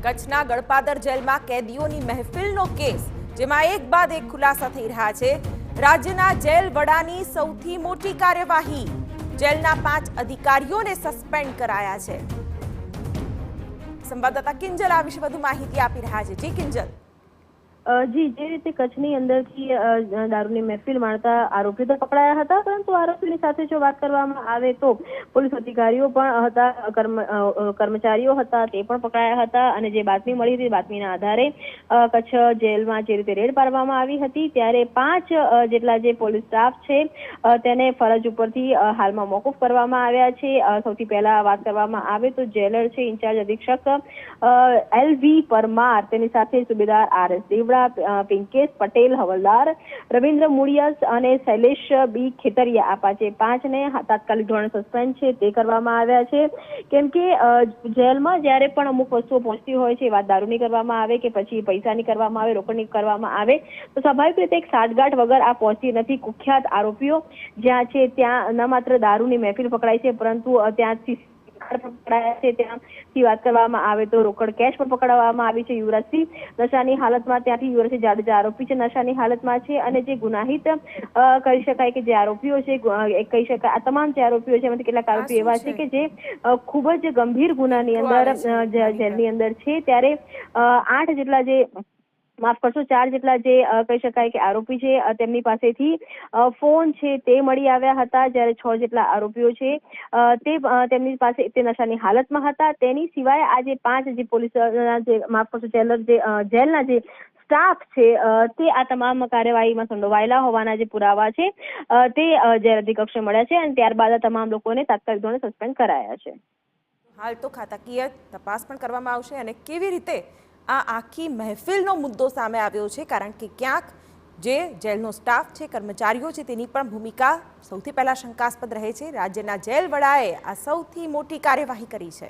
કચ્છના ગળપાદર જેલમાં કેદીઓની મહેફિલનો કેસ, જેમાં એક બાદ એક ખુલાસા થઈ રહ્યા છે। રાજ્યના જેલ વડાની સૌથી મોટી કાર્યવાહી, જેલના 5 અધિકારીઓને સસ્પેન્ડ કરાયા છે। સંવાદદાતા કિંજલ આ વિશે વધુ માહિતી આપી રહ્યા છે। જી કિંજલ। જી, જે રીતે કચ્છની અંદરથી દારૂની મહેફિલ માણતા આરોપીઓ તો પકડાયા હતા, પરંતુ આરોપીની સાથે જો વાત કરવામાં આવે તો પોલીસ અધિકારીઓ પણ હતા, કર્મચારીઓ હતા, તે પણ પકડાયા હતા। અને જે બાતમી મળી હતી, બાતમીના આધારે કચ્છ જેલમાં જે રીતે રેડ પાડવામાં આવી હતી, ત્યારે 5 જેટલા જે પોલીસ સ્ટાફ છે તેને ફરજ ઉપરથી હાલમાં મોકૂફ કરવામાં આવ્યા છે। સૌથી પહેલા વાત કરવામાં આવે તો જેલર છે ઇન્ચાર્જ અધિક્ષક LV પરમાર, તેની સાથે સુબેદાર RS દેવડા, પિંકેશ પટેલ હવલદાર, રવિન્દ્ર મુડિયાસ અને શૈલેષ બી ખેતરિયા, આ 5 ને તાત્કાલિક ધોરણે સસ્પેન્ડ છે તે કરવામાં આવ્યા છે। કેમ કે જેલમાં જ્યારે પણ અમુક વસ્તુઓ પહોંચતી હોય છે, વાત દારૂની કરવામાં આવે કે પછી પૈસાની કરવામાં આવે, રોકડની કરવામાં આવે, તો સ્વાભાવિક રીતે એક સાઠગાંઠ વગર આ પહોંચતી નથી। કુખ્યાત આરોપીઓ જ્યાં છે ત્યાં ન માત્ર દારૂની મહેફિલ પકડાય છે, પરંતુ ત્યાંથી પકડાયા છે। ત્યાંથી વાત કરવામાં આવે તો રોકડ કેશ પણ પકડવામાં આવી છે। યુવરાજસિંહ નશાની હાલતમાં, ત્યાંથી યુવરાજસિંહ જાડેજા આરોપી છે, નશાની હાલતમાં છે। અને જે ગુનાહિત કહી શકાય કે જે આરોપીઓ છે, કહી શકાય આ તમામ જે આરોપીઓ છે એમાંથી કેટલાક આરોપીઓ એવા છે કે જે ખૂબ જ ગંભીર ગુનાની અંદર જેલની અંદર છે। ત્યારે 8 જેટલા જે માફ કરશો 4 જેટલા જે કહી શકાય કે આરોપી છે, તેમની પાસેથી ફોન છે તે મળી આવ્યા હતા, જ્યારે 6 જેટલા આરોપીઓ છે તે તેમની પાસે તે નશાની હાલતમાં હતા। તેની સિવાય આ જે 5 જે પોલીસના જે માફ કરશો જેલના જે સ્ટાફ છે તે આ તમામ કાર્યવાહીમાં સંડોવાયેલા હોવાના જે પુરાવા છે તે જેલ અધિક્ષકને મળ્યા છે, અને ત્યારબાદ આ તમામ લોકોને તાત્કાલિક ધોરણે સસ્પેન્ડ કરાયા છે। હાલ તો ખાતાકીય તપાસ પણ કરવામાં આવશે, અને કેવી રીતે આ આખી મહેફિલનો મુદ્દો સામે આવ્યો છે, કારણ કે ક્યાંક જે જેલનો સ્ટાફ છે, કર્મચારીઓ છે, તેની પણ ભૂમિકા સૌથી પહેલા શંકાસ્પદ રહે છે। રાજ્યના જેલ વડાએ આ સૌથી મોટી કાર્યવાહી કરી છે।